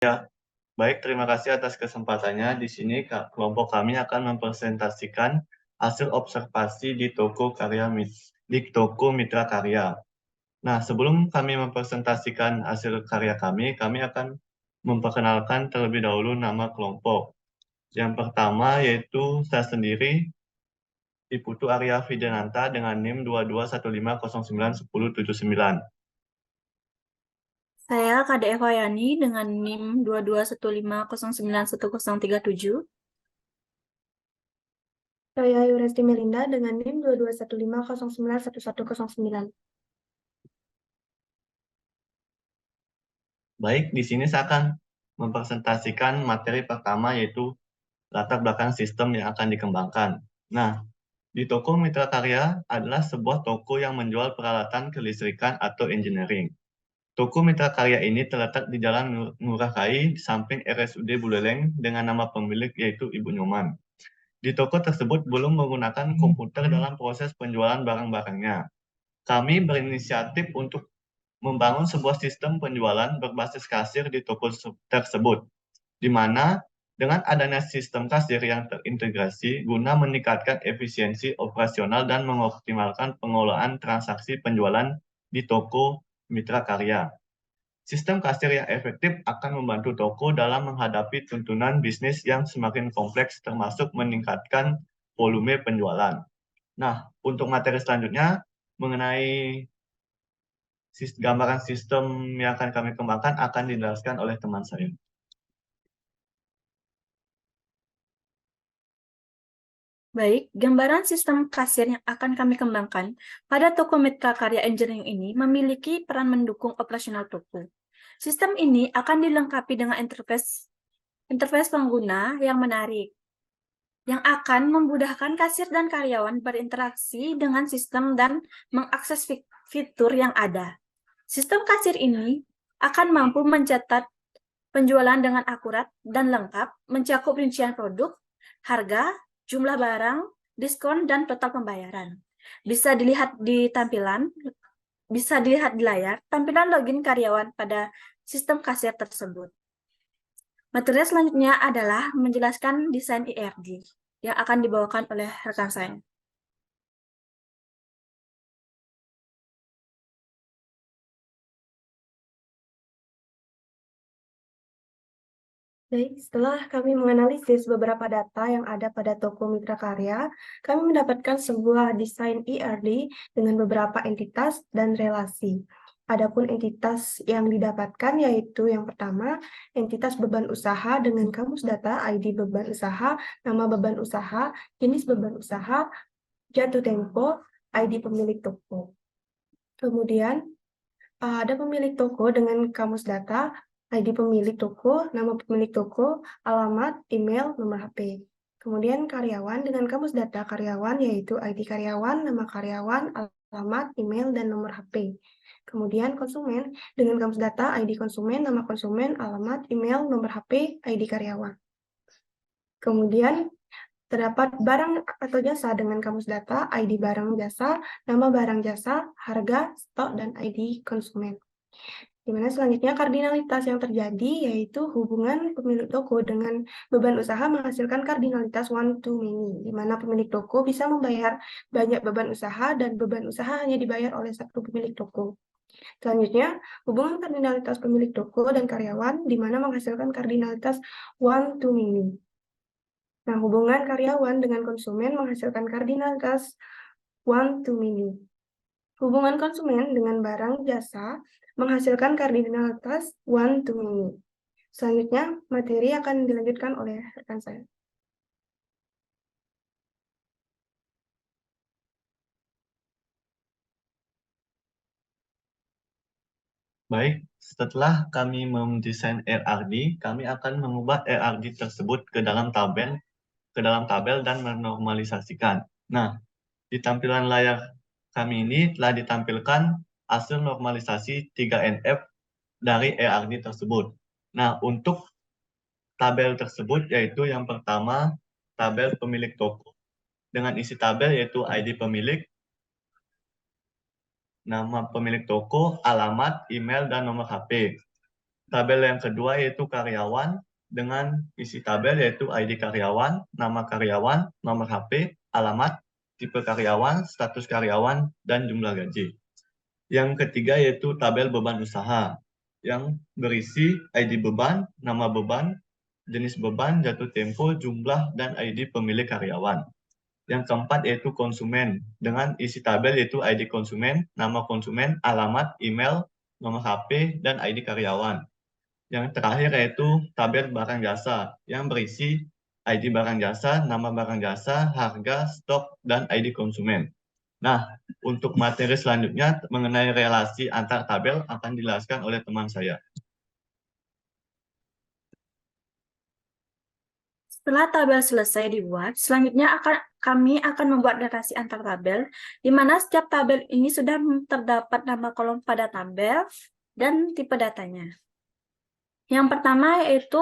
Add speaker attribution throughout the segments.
Speaker 1: Ya, baik, terima kasih atas kesempatannya. Di sini kelompok kami akan mempresentasikan hasil observasi di toko Mitra Karya. Nah, sebelum kami mempresentasikan hasil karya kami akan memperkenalkan terlebih dahulu nama kelompok. Yang pertama yaitu saya sendiri, Iputu Arya Fidenanta dengan NIM 2215091079.
Speaker 2: Saya Kade Eva Yani dengan NIM 2215091037.
Speaker 3: Saya Yuresti Melinda dengan NIM 2215091109.
Speaker 1: Baik, di sini saya akan mempresentasikan materi pertama yaitu latar belakang sistem yang akan dikembangkan. Nah, di toko Mitra Karya adalah sebuah toko yang menjual peralatan kelistrikan atau engineering. Toko Mitra Karya ini terletak di Jalan Ngurah Rai, di samping RSUD Buleleng dengan nama pemilik yaitu Ibu Nyoman. Di toko tersebut belum menggunakan komputer dalam proses penjualan barang-barangnya. Kami berinisiatif untuk membangun sebuah sistem penjualan berbasis kasir di toko tersebut, di mana dengan adanya sistem kasir yang terintegrasi guna meningkatkan efisiensi operasional dan mengoptimalkan pengelolaan transaksi penjualan di toko Mitra Karya. Sistem kasir yang efektif akan membantu toko dalam menghadapi tuntunan bisnis yang semakin kompleks termasuk meningkatkan volume penjualan. Nah, untuk materi selanjutnya mengenai gambaran sistem yang akan kami kembangkan akan dijelaskan oleh teman saya.
Speaker 2: Baik, gambaran sistem kasir yang akan kami kembangkan pada toko Mitra Karya Engineering ini memiliki peran mendukung operasional toko. Sistem ini akan dilengkapi dengan interface pengguna yang menarik, yang akan memudahkan kasir dan karyawan berinteraksi dengan sistem dan mengakses fitur yang ada. Sistem kasir ini akan mampu mencatat penjualan dengan akurat dan lengkap, mencakup rincian produk, harga, jumlah barang, diskon, dan total pembayaran. Bisa dilihat di layar, tampilan login karyawan pada sistem kasir tersebut. Materi selanjutnya adalah menjelaskan desain IRD yang akan dibawakan oleh rekan saya.
Speaker 3: Baik, setelah kami menganalisis beberapa data yang ada pada toko Mitra Karya, kami mendapatkan sebuah desain IRD dengan beberapa entitas dan relasi. Adapun entitas yang didapatkan yaitu yang pertama, entitas beban usaha dengan kamus data ID beban usaha, nama beban usaha, jenis beban usaha, jatuh tempo, ID pemilik toko. Kemudian ada pemilik toko dengan kamus data, ID pemilik toko, nama pemilik toko, alamat, email, nomor HP. Kemudian karyawan dengan kamus data karyawan yaitu ID karyawan, nama karyawan, alamat, email, dan nomor HP. Kemudian konsumen dengan kamus data ID konsumen, nama konsumen, alamat, email, nomor HP, ID karyawan. Kemudian terdapat barang atau jasa dengan kamus data ID barang jasa, nama barang jasa, harga, stok, dan ID konsumen. Dimana selanjutnya kardinalitas yang terjadi yaitu hubungan pemilik toko dengan beban usaha menghasilkan kardinalitas one to many, di mana pemilik toko bisa membayar banyak beban usaha dan beban usaha hanya dibayar oleh satu pemilik toko. Selanjutnya, hubungan kardinalitas pemilik toko dan karyawan di mana menghasilkan kardinalitas one to many. Nah, hubungan karyawan dengan konsumen menghasilkan kardinalitas one to many. Hubungan konsumen dengan barang jasa menghasilkan kardinalitas one to many. Selanjutnya, materi akan dilanjutkan oleh rekan saya.
Speaker 1: Baik, setelah kami mendesain RRD, kami akan mengubah RRD tersebut ke dalam tabel dan menormalisasikan. Nah, di tampilan layar kami ini telah ditampilkan hasil normalisasi 3NF dari RRD tersebut. Nah, untuk tabel tersebut yaitu yang pertama, tabel pemilik toko dengan isi tabel yaitu ID pemilik, nama pemilik toko, alamat, email, dan nomor HP. tabel yang kedua yaitu karyawan dengan isi tabel yaitu ID karyawan, nama karyawan, nomor HP, alamat, tipe karyawan, status karyawan, dan jumlah gaji. Yang ketiga yaitu tabel beban usaha yang berisi ID beban, nama beban, jenis beban, jatuh tempo, jumlah, dan ID pemilik karyawan. Yang keempat yaitu konsumen dengan isi tabel yaitu ID konsumen, nama konsumen, alamat, email, nomor HP, dan ID karyawan. Yang terakhir yaitu tabel barang jasa yang berisi ID barang jasa, nama barang jasa, harga, stok, dan ID konsumen. Nah, untuk materi selanjutnya mengenai relasi antar tabel akan dijelaskan oleh teman saya.
Speaker 2: Setelah tabel selesai dibuat, selanjutnya kami akan membuat relasi antar tabel, di mana setiap tabel ini sudah terdapat nama kolom pada tabel dan tipe datanya. Yang pertama yaitu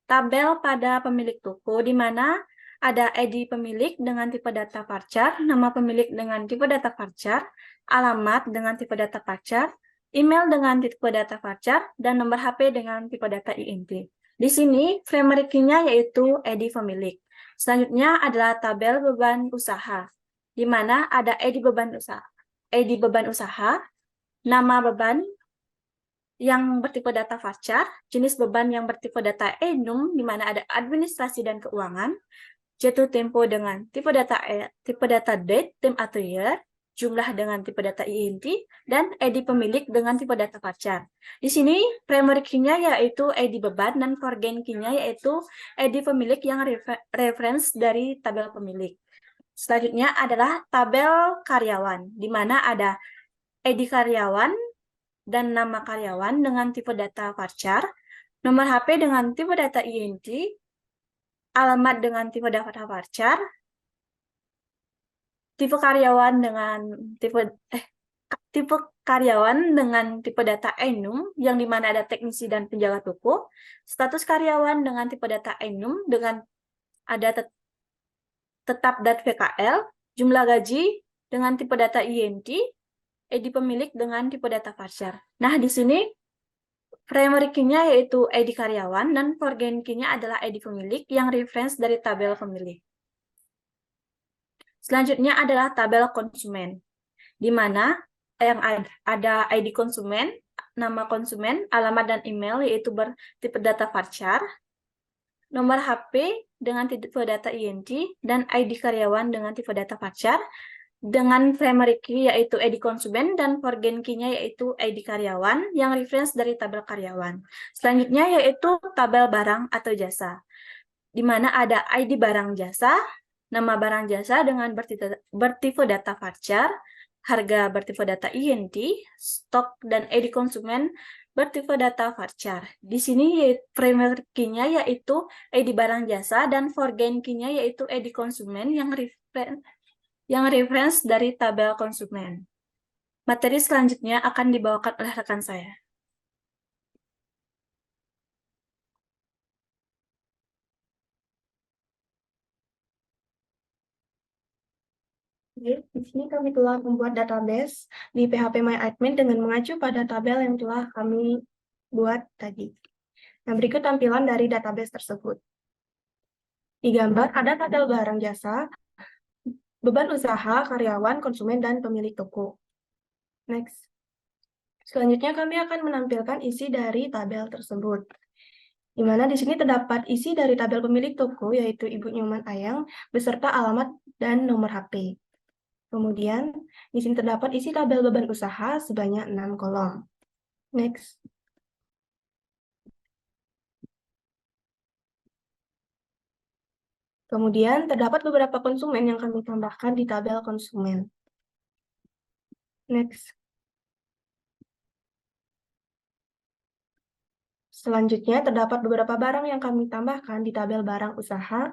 Speaker 2: tabel pada pemilik toko, di mana ada ID pemilik dengan tipe data varchar, nama pemilik dengan tipe data varchar, alamat dengan tipe data varchar, email dengan tipe data varchar, dan nomor HP dengan tipe data INT. Di sini primary key-nya yaitu ID pemilik. Selanjutnya adalah tabel beban usaha, di mana ada ID beban usaha, nama beban yang bertipe data varchar, jenis beban yang bertipe data enum, di mana ada administrasi dan keuangan, jatuh tempo dengan tipe data date, time atau year, jumlah dengan tipe data INT, dan ID pemilik dengan tipe data varchar. Di sini primary key-nya yaitu ID beban dan forgain key-nya yaitu ID pemilik yang reference dari tabel pemilik. Selanjutnya adalah tabel karyawan, di mana ada ID karyawan dan nama karyawan dengan tipe data varchar, nomor HP dengan tipe data INT, alamat dengan tipe data varchar, tipe karyawan dengan tipe data enum yang dimana ada teknisi dan penjaga toko, status karyawan dengan tipe data enum dengan ada tetap dan VKL, jumlah gaji dengan tipe data INT, ID pemilik dengan tipe data varchar. Nah, di sini primary key-nya yaitu ID karyawan dan forgain key-nya adalah ID pemilik yang reference dari tabel pemilik. Selanjutnya adalah tabel konsumen, di mana yang ada ID konsumen, nama konsumen, alamat dan email yaitu bertipe data varchar, nomor HP dengan tipe data INT, dan ID karyawan dengan tipe data varchar, dengan primary key yaitu ID konsumen dan forgain key-nya yaitu ID karyawan yang reference dari tabel karyawan. Selanjutnya yaitu tabel barang atau jasa, di mana ada ID barang jasa, nama barang jasa dengan bertipe data varchar, harga bertipe data INT, stok dan ID konsumen bertipe data varchar. Di sini primary key-nya yaitu ID barang jasa dan forgain key-nya yaitu ID konsumen yang reference dari tabel konsumen. Materi selanjutnya akan dibawakan oleh rekan saya.
Speaker 3: Oke, di sini kami telah membuat database di PHP MyAdmin dengan mengacu pada tabel yang telah kami buat tadi. Nah, berikut tampilan dari database tersebut. Di gambar ada tabel barang jasa, beban usaha, karyawan, konsumen, dan pemilik toko. Next. Selanjutnya kami akan menampilkan isi dari tabel tersebut. Di mana di sini terdapat isi dari tabel pemilik toko, yaitu Ibu Nyoman Ayang, beserta alamat dan nomor HP. Kemudian, di sini terdapat isi tabel beban usaha sebanyak 6 kolom. Next. Kemudian, terdapat beberapa konsumen yang kami tambahkan di tabel konsumen. Next. Selanjutnya, terdapat beberapa barang yang kami tambahkan di tabel barang usaha.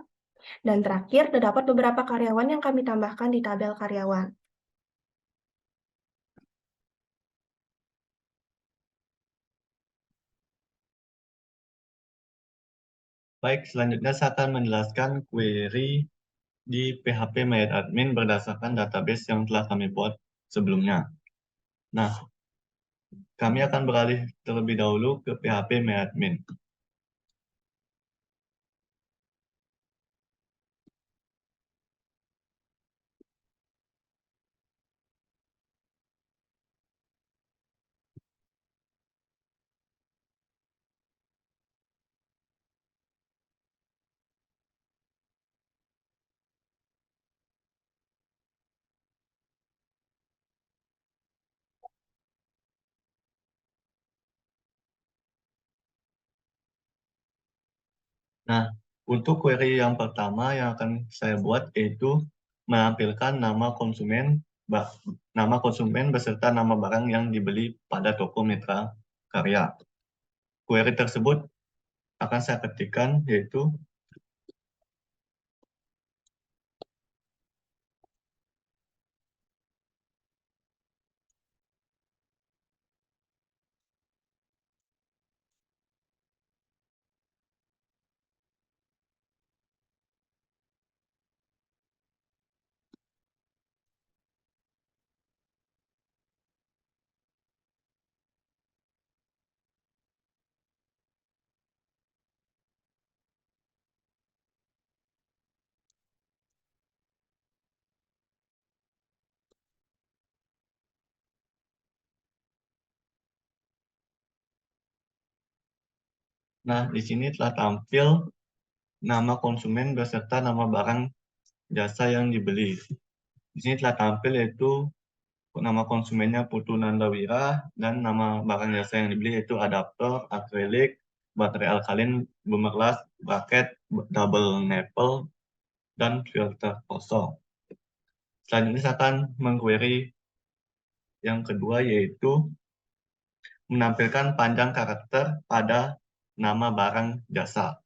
Speaker 3: Dan terakhir, terdapat beberapa karyawan yang kami tambahkan di tabel karyawan.
Speaker 1: Baik, selanjutnya saya akan menjelaskan query di PHP MyAdmin berdasarkan database yang telah kami buat sebelumnya. Nah, Kami akan beralih terlebih dahulu ke PHP MyAdmin. Nah, untuk query yang pertama yang akan saya buat yaitu menampilkan nama konsumen beserta nama barang yang dibeli pada toko mitra karya. Query tersebut akan saya ketikkan yaitu Nah, di sini telah tampil nama konsumen beserta nama barang jasa yang dibeli. Di sini telah tampil yaitu nama konsumennya Putu Nandawira dan nama barang jasa yang dibeli yaitu adaptor, akrilik, baterai alkalin, gemerlas, bracket, double nipple, dan filter kosong. Selanjutnya saya akan mengquery yang kedua yaitu menampilkan panjang karakter pada nama barang jasa.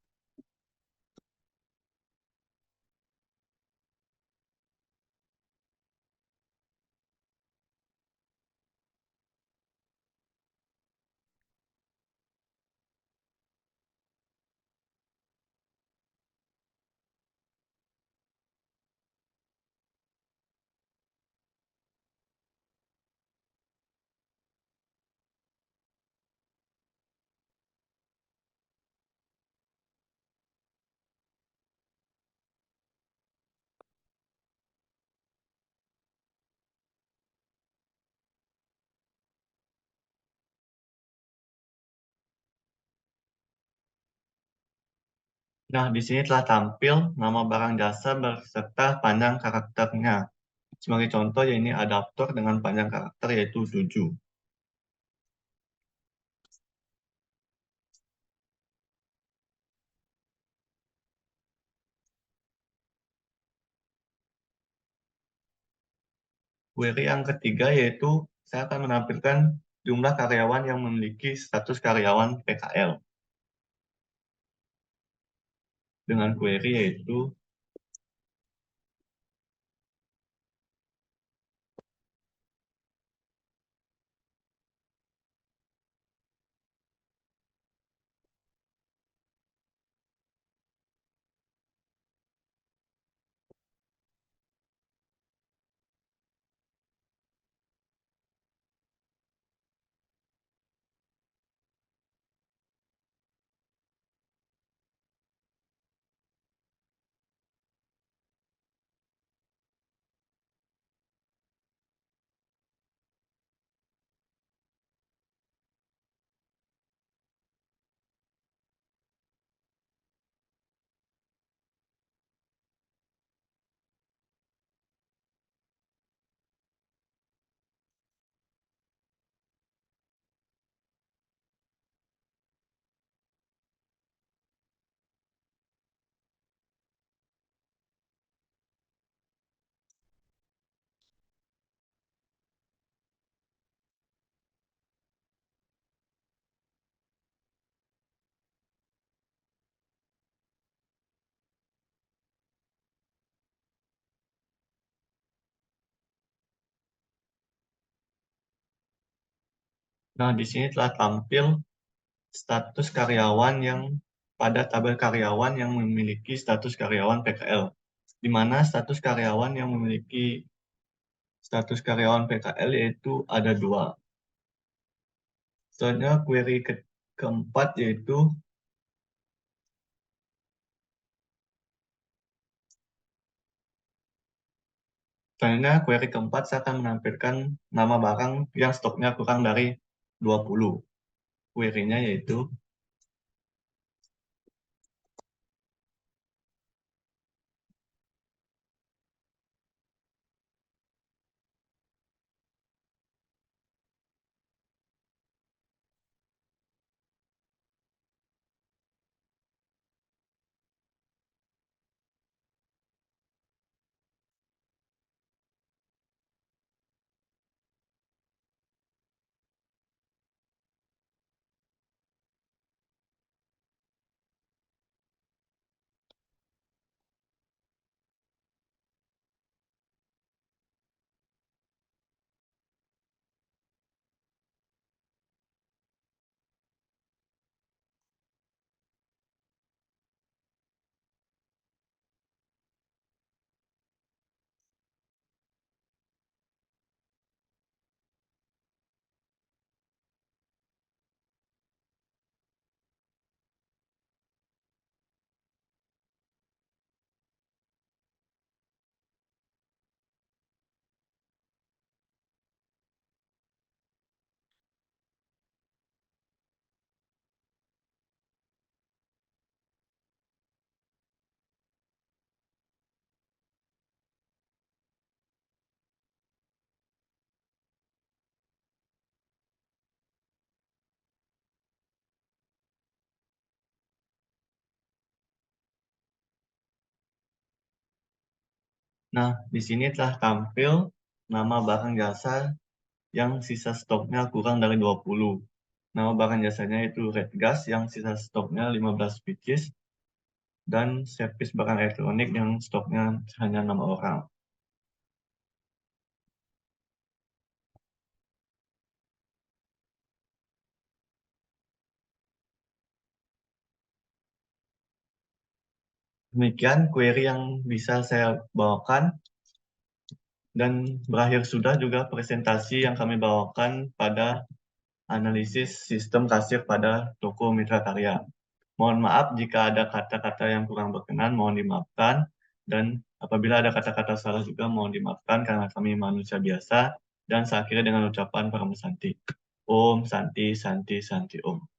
Speaker 1: Nah, di sini telah tampil nama barang jasa beserta panjang karakternya. Sebagai contoh, ya ini adaptor dengan panjang karakter yaitu 7. Query yang ketiga yaitu saya akan menampilkan jumlah karyawan yang memiliki status karyawan PKL. Dengan query yaitu nah di sini telah tampil status karyawan yang pada tabel karyawan yang memiliki status karyawan PKL, di mana status karyawan yang memiliki status karyawan PKL yaitu ada 2. Selanjutnya query keempat yaitu query keempat saya akan menampilkan nama barang yang stoknya kurang dari 20. Query-nya yaitu Nah, di sini telah tampil nama barang jasa yang sisa stoknya kurang dari 20. Nama barang jasanya itu Red Gas yang sisa stoknya 15 pieces dan servis barang elektronik yang stoknya hanya 6 orang. Demikian query yang bisa saya bawakan dan berakhir sudah juga presentasi yang kami bawakan pada analisis sistem kasir pada toko Mitra Karya. Mohon maaf jika ada kata-kata yang kurang berkenan, mohon dimaafkan. Dan apabila ada kata-kata salah juga mohon dimaafkan karena kami manusia biasa. Dan saya akhiri dengan ucapan Param Santi. Om Santi Santi Santi Om.